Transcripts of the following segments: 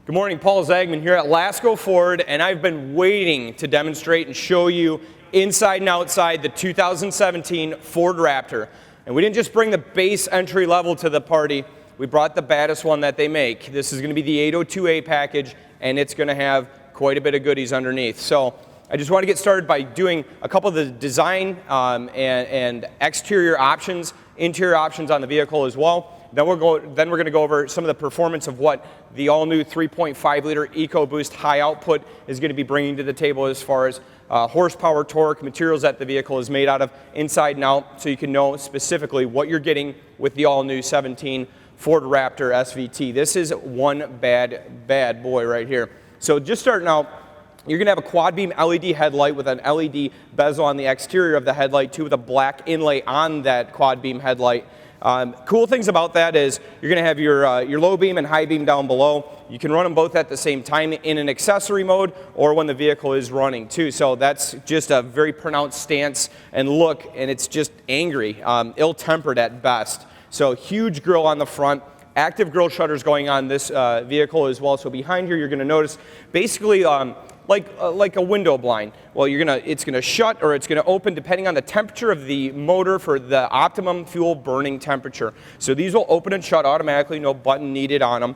Good morning, Paul Zagman here at Lasco Ford, and I've been waiting to demonstrate and show you inside and outside the 2017 Ford Raptor. And we didn't just bring the base entry level to the party, we brought the baddest one that they make. This is going to be the 802A package, and it's going to have quite a bit of goodies underneath. So I just want to get started by doing a couple of the design and exterior options, interior options on the vehicle as well. Then we're going to go over some of the performance of what the all-new 3.5-liter EcoBoost high output is going to be bringing to the table as far as horsepower, torque, materials that the vehicle is made out of inside and out, so you can know specifically what you're getting with the all-new 17 Ford Raptor SVT. This is one bad boy right here. So just starting out, you're going to have a quad beam LED headlight with an LED bezel on the exterior of the headlight too, with a black inlay on that quad beam headlight. Cool things about that is you're going to have your low beam and high beam down below. You can run them both at the same time in an accessory mode or when the vehicle is running too. So that's just a very pronounced stance and look, and it's just angry, ill-tempered at best. So huge grille on the front. Active grille shutters going on this vehicle as well. So behind here you're going to notice basically like a window blind. Well, it's gonna shut or it's gonna open depending on the temperature of the motor for the optimum fuel burning temperature. So these will open and shut automatically, no button needed on them.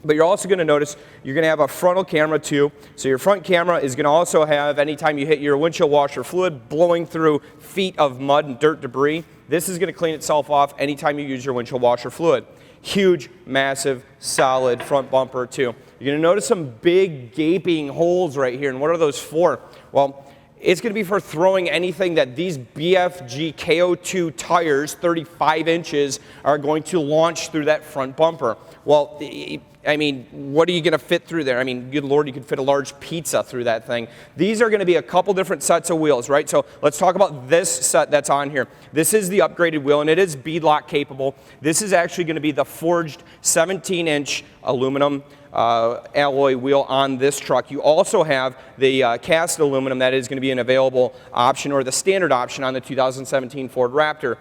But you're also going to notice you're going to have a frontal camera too. So your front camera is going to also have, anytime you hit your windshield washer fluid, blowing through feet of mud and dirt debris. This is going to clean itself off anytime you use your windshield washer fluid. Huge, massive, solid front bumper too. You're going to notice some big gaping holes right here. And what are those for? Well, it's going to be for throwing anything that these BFG KO2 tires, 35 inches, are going to launch through that front bumper. Well, I mean, what are you going to fit through there? I mean, good Lord, you could fit a large pizza through that thing. These are going to be a couple different sets of wheels, right? So let's talk about this set that's on here. This is the upgraded wheel, and it is beadlock capable. This is actually going to be the forged 17-inch aluminum alloy wheel on this truck. You also have the cast aluminum that is going to be an available option or the standard option on the 2017 Ford Raptor.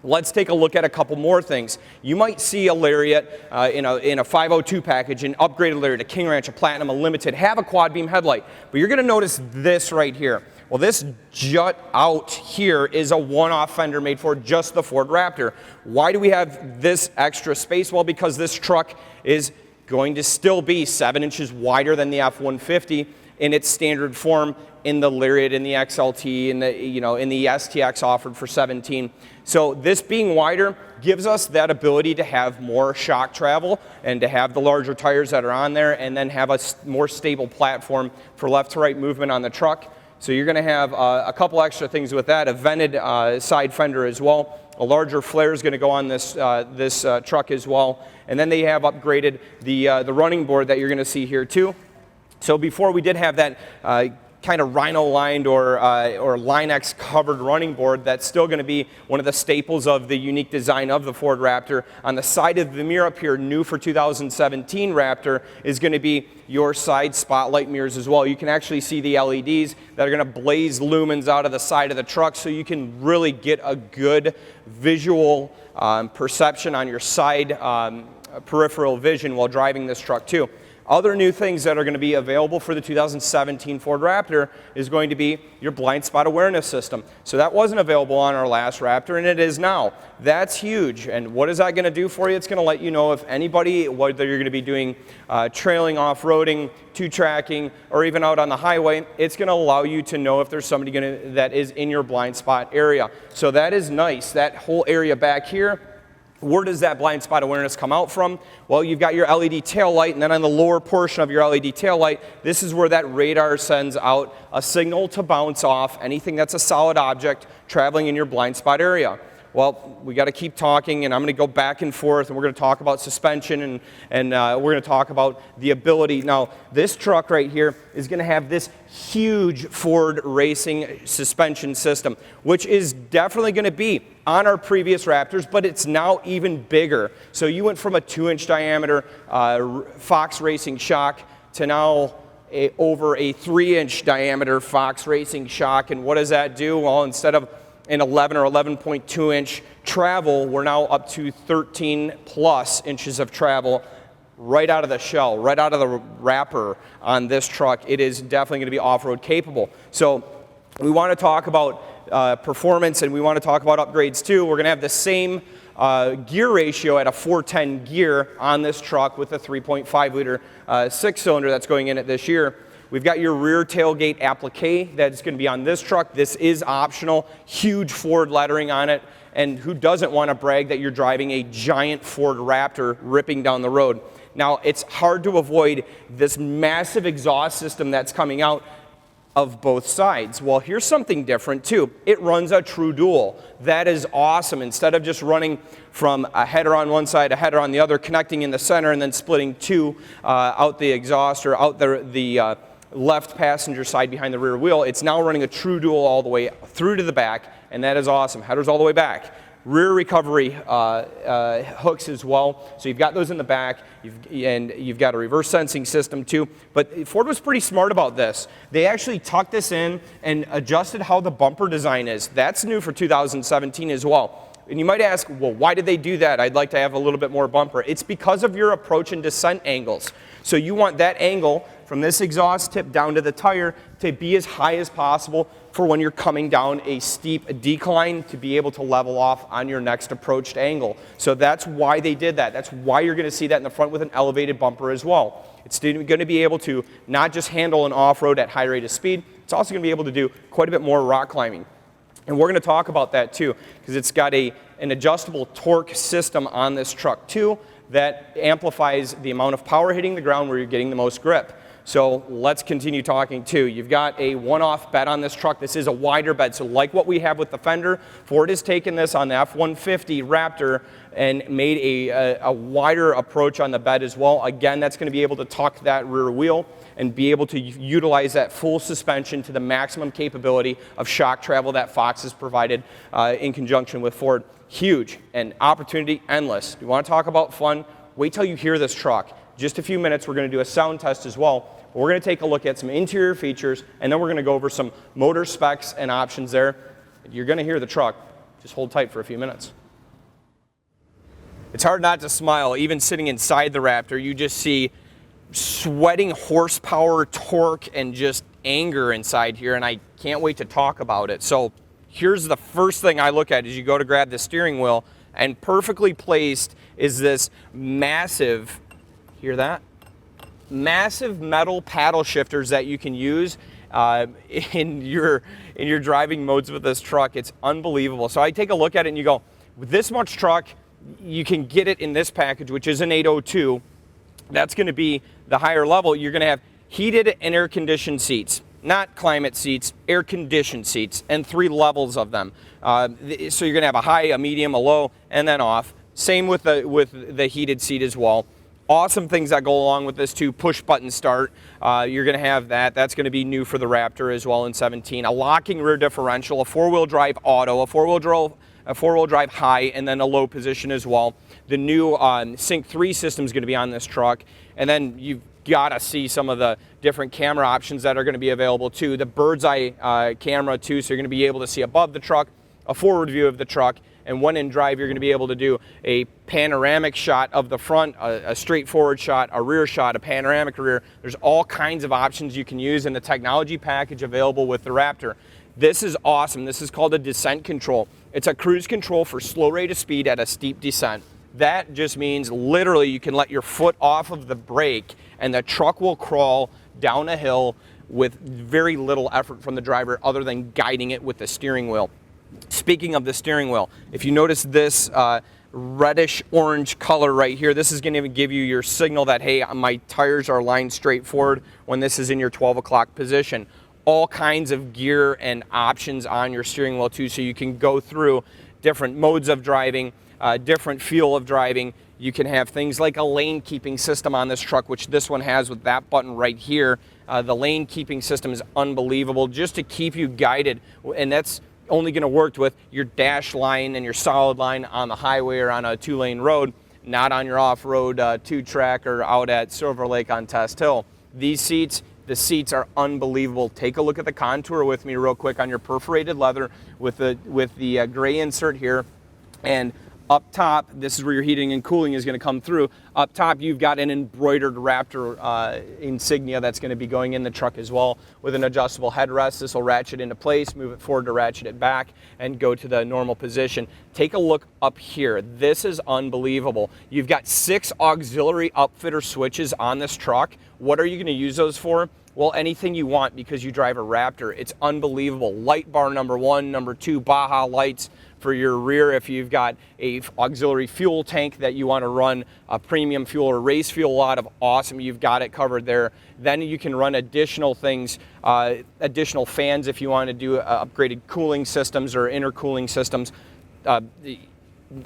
Let's take a look at a couple more things. You might see a Lariat in a 502 package, an upgraded Lariat, a King Ranch, a Platinum, a Limited, have a quad beam headlight. But you're going to notice this right here. Well, this jut out here is a one-off fender made for just the Ford Raptor. Why do we have this extra space? Well, because this truck is going to still be 7 inches wider than the F-150 in its standard form in the Lariat, in the XLT, in the STX offered for 17. So this being wider gives us that ability to have more shock travel and to have the larger tires that are on there and then have a more stable platform for left to right movement on the truck. So you're going to have a couple extra things with that, a vented side fender as well. A larger flare is going to go on this truck as well. And then they have upgraded the running board that you're going to see here too. So before we did have that kind of rhino lined or Line-X covered running board, that's still going to be one of the staples of the unique design of the Ford Raptor. On the side of the mirror up here, new for 2017 Raptor, is going to be your side spotlight mirrors as well. You can actually see the LEDs that are going to blaze lumens out of the side of the truck, so you can really get a good visual perception on your side peripheral vision while driving this truck too. Other new things that are going to be available for the 2017 Ford Raptor is going to be your blind spot awareness system. So that wasn't available on our last Raptor, and it is now. That's huge. And what is that going to do for you? It's going to let you know if anybody, whether you're going to be doing trailing, off-roading, two-tracking, or even out on the highway, it's going to allow you to know if there's somebody that is in your blind spot area. So that is nice. That whole area back here, where does that blind spot awareness come out from? Well, you've got your LED tail light, and then on the lower portion of your LED tail light, this is where that radar sends out a signal to bounce off anything that's a solid object traveling in your blind spot area. Well, we got to keep talking, and I'm going to go back and forth, and we're going to talk about suspension, and we're going to talk about the ability. Now, this truck right here is going to have this huge Ford racing suspension system, which is definitely going to be on our previous Raptors, but it's now even bigger. So you went from a 2-inch diameter Fox Racing shock to now over a 3-inch diameter Fox Racing shock. And what does that do? Well, instead of an 11 or 11.2 inch travel, we're now up to 13 plus inches of travel right out of the shell, right out of the wrapper on this truck. It is definitely going to be off-road capable. So we want to talk about performance, and we want to talk about upgrades too. We're going to have the same gear ratio at a 410 gear on this truck with a 3.5 liter six-cylinder that's going in it this year. We've got your rear tailgate applique that's going to be on this truck. This is optional, huge Ford lettering on it. And who doesn't want to brag that you're driving a giant Ford Raptor ripping down the road? Now, it's hard to avoid this massive exhaust system that's coming out of both sides. Well, here's something different too. It runs a true dual. That is awesome. Instead of just running from a header on one side, a header on the other, connecting in the center, and then splitting two out the exhaust or out the left passenger side behind the rear wheel, it's now running a true dual all the way through to the back, and that is awesome. Headers all the way back. Rear recovery hooks as well. So you've got those in the back, and you've got a reverse sensing system too. But Ford was pretty smart about this. They actually tucked this in and adjusted how the bumper design is. That's new for 2017 as well. And you might ask, well, why did they do that? I'd like to have a little bit more bumper. It's because of your approach and descent angles. So you want that angle from this exhaust tip down to the tire to be as high as possible for when you're coming down a steep decline to be able to level off on your next approached angle. So that's why they did that. That's why you're going to see that in the front with an elevated bumper as well. It's going to be able to not just handle an off-road at high rate of speed, it's also going to be able to do quite a bit more rock climbing. And we're going to talk about that too, because it's got an adjustable torque system on this truck too that amplifies the amount of power hitting the ground where you're getting the most grip. So let's continue talking too. You've got a one-off bed on this truck. This is a wider bed. So like what we have with the Fender, Ford has taken this on the F-150 Raptor and made a wider approach on the bed as well. Again, that's going to be able to tuck that rear wheel and be able to utilize that full suspension to the maximum capability of shock travel that Fox has provided in conjunction with Ford. Huge, and opportunity endless. You want to talk about fun? Wait till you hear this truck. Just a few minutes, we're going to do a sound test as well. We're going to take a look at some interior features, and then we're going to go over some motor specs and options there. You're going to hear the truck. Just hold tight for a few minutes. It's hard not to smile. Even sitting inside the Raptor, you just see sweating horsepower, torque, and just anger inside here, and I can't wait to talk about it. So here's the first thing I look at as you go to grab the steering wheel, and perfectly placed is this massive, hear that? Massive metal paddle shifters that you can use in your driving modes with this truck. It's unbelievable. So I take a look at it and you go, with this much truck, you can get it in this package, which is an 802. That's going to be the higher level. You're going to have heated and air-conditioned seats. Not climate seats, air-conditioned seats, and 3 levels of them. So you're going to have a high, a medium, a low, and then off. Same with the heated seat as well. Awesome things that go along with this too. Push button start. You're going to have that. That's going to be new for the Raptor as well in 17. A locking rear differential, a 4-wheel drive auto, a 4-wheel drive high, and then a low position as well. The new Sync 3 system is going to be on this truck, and then you've got to see some of the different camera options that are going to be available too. The bird's eye camera too, so you're going to be able to see above the truck, a forward view of the truck, and when in drive, you're going to be able to do a panoramic shot of the front, a straightforward shot, a rear shot, a panoramic rear. There's all kinds of options you can use in the technology package available with the Raptor. This is awesome. This is called a descent control. It's a cruise control for slow rate of speed at a steep descent. That just means literally you can let your foot off of the brake and the truck will crawl down a hill with very little effort from the driver other than guiding it with the steering wheel. Speaking of the steering wheel, if you notice this reddish orange color right here, this is going to give you your signal that, hey, my tires are lined straight forward when this is in your 12 o'clock position. All kinds of gear and options on your steering wheel too, so you can go through different modes of driving, different feel of driving. You can have things like a lane keeping system on this truck, which this one has with that button right here. The lane keeping system is unbelievable just to keep you guided, and that's only going to work with your dash line and your solid line on the highway or on a 2-lane road, not on your off-road 2-track or out at Silver Lake on Test Hill. These seats, the seats are unbelievable. Take a look at the contour with me real quick on your perforated leather with the gray insert here, and Up top, this is where your heating and cooling is going to come through. Up top, you've got an embroidered Raptor insignia that's going to be going in the truck as well with an adjustable headrest. This will ratchet into place, move it forward to ratchet it back, and go to the normal position. Take a look up here. This is unbelievable. You've got 6 auxiliary upfitter switches on this truck. What are you going to use those for? Well, anything you want because you drive a Raptor. It's unbelievable. Light bar number 1, number 2, Baja lights for your rear if you've got a auxiliary fuel tank that you want to run a premium fuel or race fuel out of. Awesome, you've got it covered there. Then you can run additional things, additional fans if you want to do upgraded cooling systems or intercooling systems. The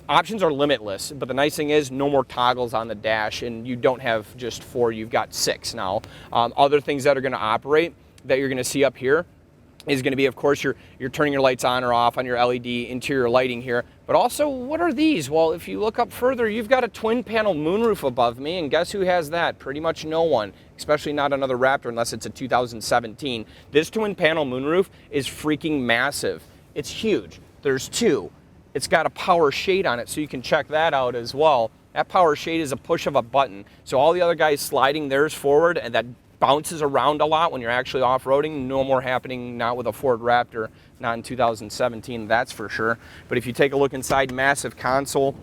options are limitless, but the nice thing is no more toggles on the dash, and you don't have just 4, you've got 6 now. Other things that are going to operate that you're going to see up here is going to be, of course, you're turning your lights on or off on your LED interior lighting here. But also, what are these? Well, if you look up further, you've got a twin panel moonroof above me, and guess who has that? Pretty much no one, especially not another Raptor unless it's a 2017. This twin panel moonroof is freaking massive. It's huge. There's 2. It's got a power shade on it, so you can check that out as well. That power shade is a push of a button. So all the other guys sliding theirs forward, and that bounces around a lot when you're actually off-roading. No more happening, not with a Ford Raptor, not in 2017, that's for sure. But if you take a look inside, massive console,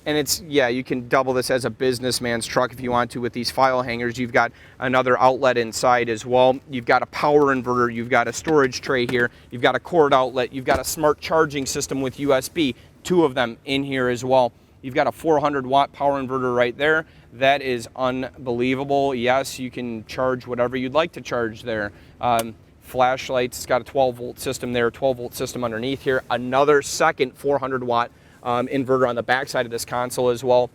and it's, yeah, you can double this as a businessman's truck if you want to with these file hangers. You've got another outlet inside as well. You've got a power inverter, you've got a storage tray here, you've got a cord outlet, you've got a smart charging system with USB, 2 of them in here as well. You've got a 400-watt power inverter right there. That is unbelievable. Yes, you can charge whatever you'd like to charge there. Flashlights, it's got a 12-volt system there, 12-volt system underneath here. Another second 400-watt inverter on the backside of this console as well.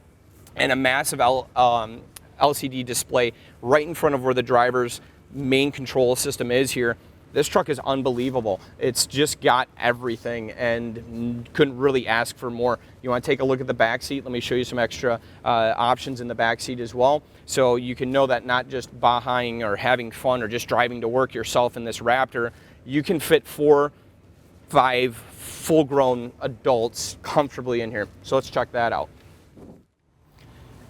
And a massive LCD display right in front of where the driver's main control system is here. This truck is unbelievable. It's just got everything and couldn't really ask for more. You want to take a look at the back seat? Let me show you some extra options in the back seat as well. So you can know that not just bahaing or having fun or just driving to work yourself in this Raptor, you can fit 4, 5 full-grown adults comfortably in here. So let's check that out.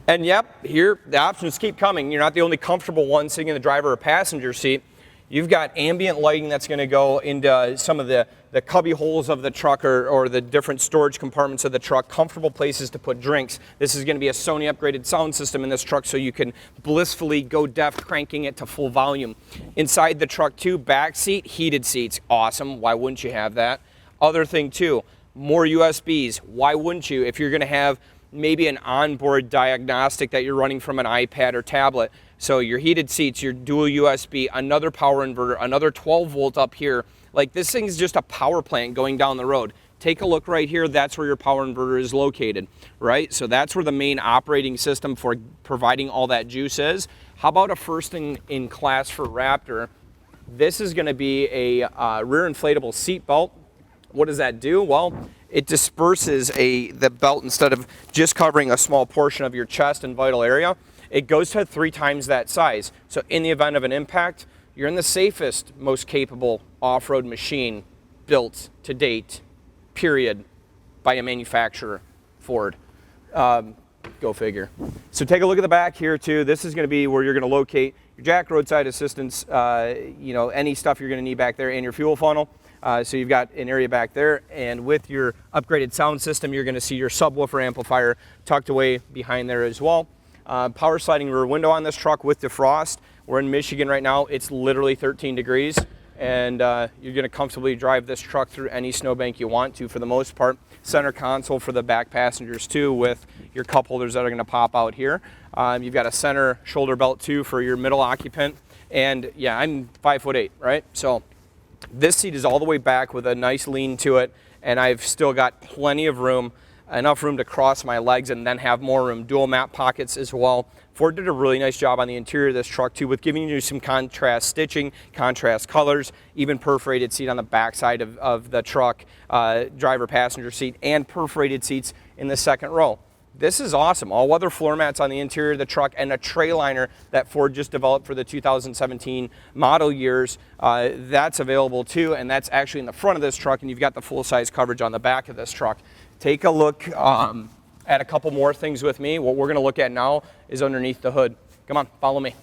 And yep, here the options keep coming. You're not the only comfortable one sitting in the driver or passenger seat. You've got ambient lighting that's going to go into some of the cubby holes of the truck or the different storage compartments of the truck, comfortable places to put drinks. This is going to be a Sony upgraded sound system in this truck so you can blissfully go deaf cranking it to full volume. Inside the truck too, back seat, heated seats. Awesome. Why wouldn't you have that? Other thing too, more USBs. Why wouldn't you? If you're going to have maybe an onboard diagnostic that you're running from an iPad or tablet. So your heated seats, your dual USB, another power inverter, another 12-volt up here. Like, this thing's just a power plant going down the road. Take a look right here. That's where your power inverter is located, right? So that's where the main operating system for providing all that juice is. How about a first in class for Raptor? This is going to be a rear inflatable seat belt. What does that do? Well, it disperses the belt instead of just covering a small portion of your chest and vital area. It goes to 3 times that size. So in the event of an impact, you're in the safest, most capable off-road machine built to date, period, by a manufacturer, Ford. Go figure. So take a look at the back here too. This is going to be where you're going to locate your jack, roadside assistance, you know, any stuff you're going to need back there, and your fuel funnel. So you've got an area back there, and with your upgraded sound system, you're going to see your subwoofer amplifier tucked away behind there as well. Power sliding rear window on this truck with defrost. We're in Michigan right now. It's literally 13 degrees, and you're going to comfortably drive this truck through any snowbank you want to for the most part. Center console for the back passengers too, with your cup holders that are going to pop out here. You've got a center shoulder belt too for your middle occupant. And yeah, I'm 5'8", right? So this seat is all the way back with a nice lean to it, and I've still got plenty of room, enough room to cross my legs and then have more room. Dual map pockets as well. Ford did a really nice job on the interior of this truck too, with giving you some contrast stitching, contrast colors, even perforated seat on the back side of the truck, driver passenger seat, and perforated seats in the second row. This is awesome. All-weather floor mats on the interior of the truck, and a tray liner that Ford just developed for the 2017 model years. That's available too, and that's actually in the front of this truck, and you've got the full-size coverage on the back of this truck. Take a look add a couple more things with me. What we're going to look at now is underneath the hood. Come on, follow me.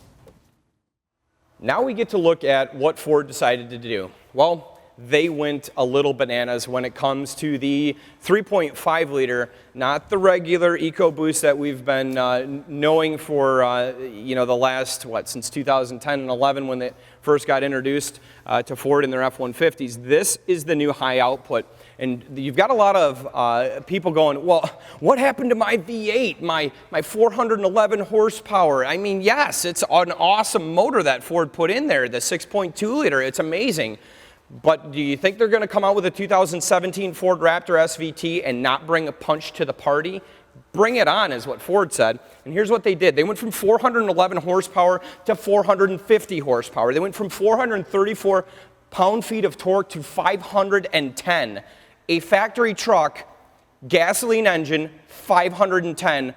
Now we get to look at what Ford decided to do. Well, they went a little bananas when it comes to the 3.5 liter, not the regular EcoBoost that we've been knowing for the last, since 2010 and 11 when they first got introduced to Ford in their F-150s. This is the new high output. And you've got a lot of people going, well, what happened to my V8, my 411 horsepower? I mean, yes, it's an awesome motor that Ford put in there, the 6.2 liter. It's amazing. But do you think they're going to come out with a 2017 Ford Raptor SVT and not bring a punch to the party? Bring it on, is what Ford said. And here's what they did. They went from 411 horsepower to 450 horsepower. They went from 434 pound-feet of torque to 510. A factory truck, gasoline engine, 510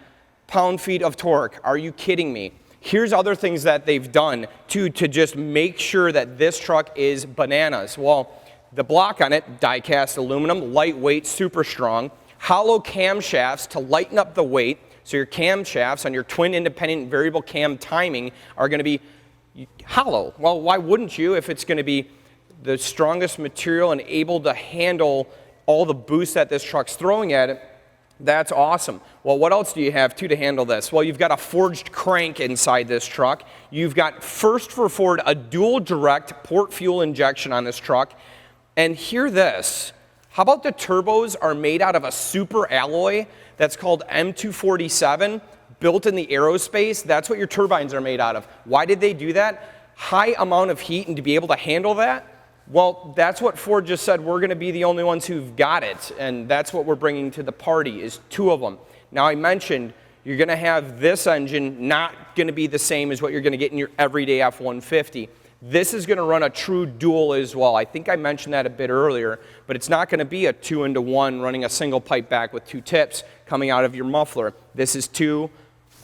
pound-feet of torque. Are you kidding me? Here's other things that they've done to just make sure that this truck is bananas. Well, the block on it, die-cast aluminum, lightweight, super strong. Hollow camshafts to lighten up the weight. So your camshafts on your twin independent variable cam timing are going to be hollow. Well, why wouldn't you if it's going to be the strongest material and able to handle all the boost that this truck's throwing at it? That's awesome. Well, what else do you have to handle this? Well, you've got a forged crank inside this truck. You've got, first for Ford, a dual direct port fuel injection on this truck. And hear this. How about the turbos are made out of a super alloy that's called M247, built in the aerospace? That's what your turbines are made out of. Why did they do that? High amount of heat, and to be able to handle that? Well, that's what Ford just said. We're going to be the only ones who've got it, and that's what we're bringing to the party, is 2 of them. Now, I mentioned you're going to have this engine not going to be the same as what you're going to get in your everyday F-150. This is going to run a true dual as well. I think I mentioned that a bit earlier, but it's not going to be a 2-into-1 running a single pipe back with 2 tips coming out of your muffler. This is 2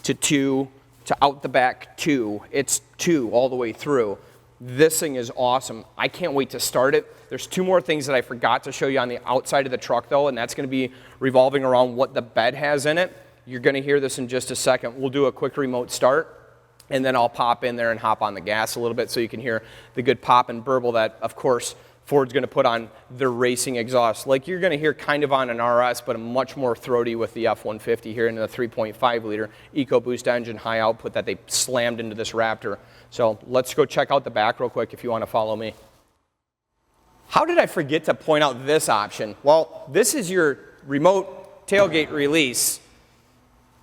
to 2 to out the back 2. It's 2 all the way through. This thing is awesome. I can't wait to start it. There's 2 more things that I forgot to show you on the outside of the truck, though, and that's going to be revolving around what the bed has in it. You're going to hear this in just a second. We'll do a quick remote start, and then I'll pop in there and hop on the gas a little bit so you can hear the good pop and burble that, of course, Ford's going to put on their racing exhaust. Like you're going to hear kind of on an RS, but a much more throaty with the F-150 here in the 3.5-liter EcoBoost engine high output that they slammed into this Raptor. So let's go check out the back real quick if you want to follow me. How did I forget to point out this option? Well, this is your remote tailgate release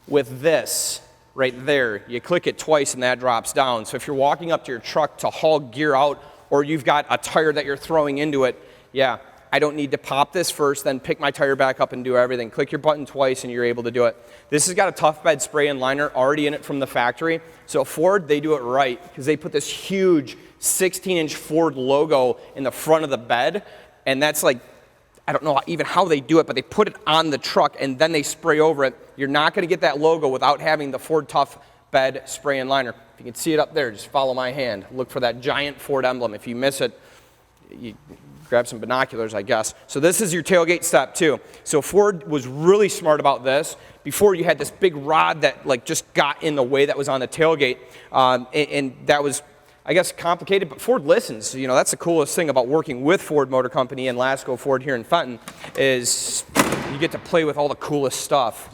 with this right there. You click it twice and that drops down. So if you're walking up to your truck to haul gear out, or you've got a tire that you're throwing into it, yeah, I don't need to pop this first, then pick my tire back up and do everything. Click your button twice and you're able to do it. This has got a tough bed spray and liner already in it from the factory. So Ford, they do it right because they put this huge 16-inch Ford logo in the front of the bed, and that's like, I don't know even how they do it, but they put it on the truck and then they spray over it. You're not going to get that logo without having the Ford Tough Bed spray and liner. If you can see it up there, just follow my hand. Look for that giant Ford emblem. If you miss it, you grab some binoculars, I guess. So this is your tailgate step too. So Ford was really smart about this. Before you had this big rod that like just got in the way that was on the tailgate, and that was, I guess, complicated, but Ford listens. You know, that's the coolest thing about working with Ford Motor Company and Lasco Ford here in Fenton is you get to play with all the coolest stuff.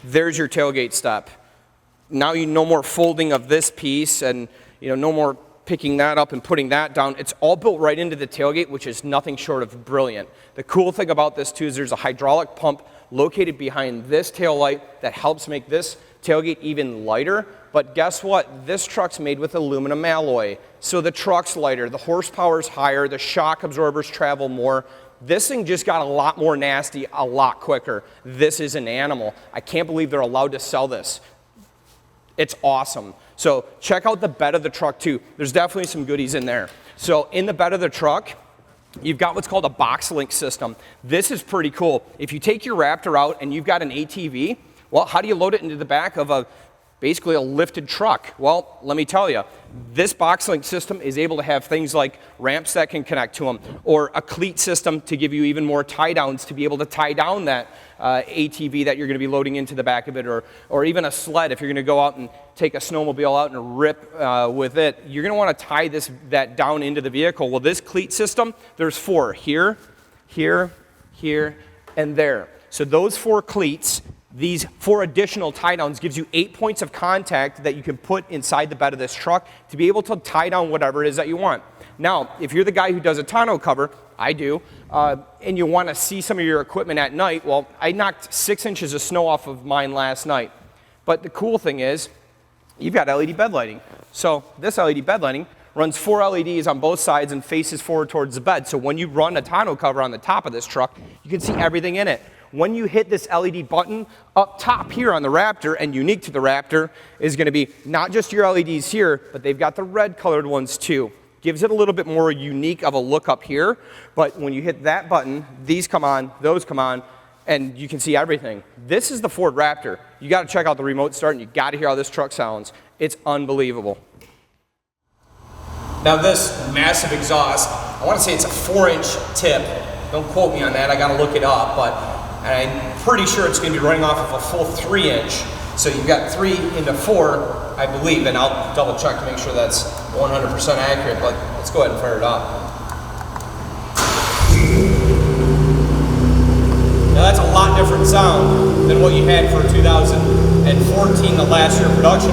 There's your tailgate step. Now you no more folding of this piece and no more picking that up and putting that down. It's all built right into the tailgate, which is nothing short of brilliant. The cool thing about this too is there's a hydraulic pump located behind this tail light that helps make this tailgate even lighter. But guess what? This truck's made with aluminum alloy. So the truck's lighter, the horsepower's higher, the shock absorbers travel more. This thing just got a lot more nasty a lot quicker. This is an animal. I can't believe they're allowed to sell this. It's awesome. So check out the bed of the truck too. There's definitely some goodies in there. So in the bed of the truck, you've got what's called a box link system. This is pretty cool. If you take your Raptor out and you've got an ATV, well, how do you load it into the back of a basically a lifted truck. Well, let me tell you, this box link system is able to have things like ramps that can connect to them, or a cleat system to give you even more tie downs to be able to tie down that ATV that you're going to be loading into the back of it, or even a sled if you're going to go out and take a snowmobile out and rip with it. You're going to want to tie that down into the vehicle. Well, this cleat system, there's 4 here, here, here, and there. So those 4 cleats, these 4 additional tie downs, gives you 8 points of contact that you can put inside the bed of this truck to be able to tie down whatever it is that you want. Now, if you're the guy who does a tonneau cover, I do, and you want to see some of your equipment at night, well, I knocked 6 inches of snow off of mine last night. But the cool thing is, you've got LED bed lighting. So this LED bed lighting runs 4 LEDs on both sides and faces forward towards the bed. So when you run a tonneau cover on the top of this truck, you can see everything in it. When you hit this LED button up top here on the Raptor, and unique to the Raptor, is going to be not just your LEDs here, but they've got the red colored ones too. Gives it a little bit more unique of a look up here, but when you hit that button, these come on, those come on, and you can see everything. This is the Ford Raptor. You got to check out the remote start, and you got to hear how this truck sounds. It's unbelievable. Now this massive exhaust, I want to say it's a 4-inch tip. Don't quote me on that, I got to look it up, but I'm pretty sure it's going to be running off of a full 3-inch. So you've got 3 into 4, I believe, and I'll double check to make sure that's 100% accurate, but let's go ahead and fire it up. Now that's a lot different sound than what you had for 2014, the last year of production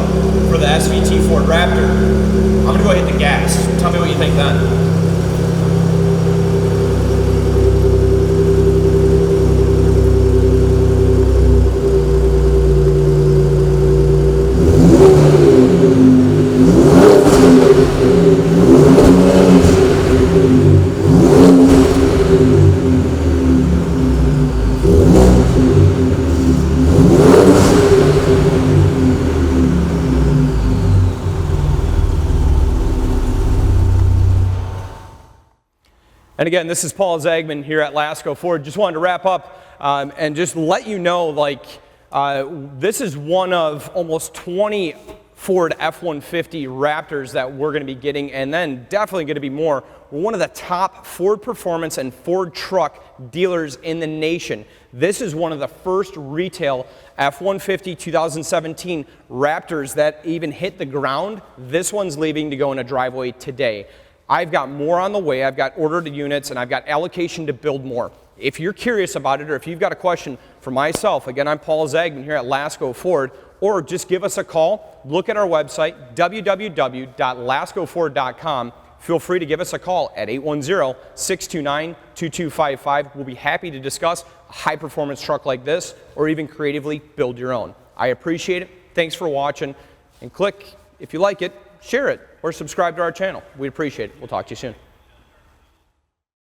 for the SVT Ford Raptor. I'm going to go hit the gas. Tell me what you think then. And again, this is Paul Zagman here at Lasco Ford. Just wanted to wrap up and just let you know, this is one of almost 20 Ford F-150 Raptors that we're going to be getting, and then definitely going to be more. We're one of the top Ford Performance and Ford Truck dealers in the nation. This is one of the first retail F-150 2017 Raptors that even hit the ground. This one's leaving to go in a driveway today. I've got more on the way. I've got ordered units, and I've got allocation to build more. If you're curious about it, or if you've got a question for myself, again, I'm Paul Zagman here at Lasco Ford, or just give us a call. Look at our website, www.lascoford.com. Feel free to give us a call at 810-629-2255. We'll be happy to discuss a high-performance truck like this, or even creatively build your own. I appreciate it. Thanks for watching, and click, if you like it, share it, or subscribe to our channel. We'd appreciate it. We'll talk to you soon.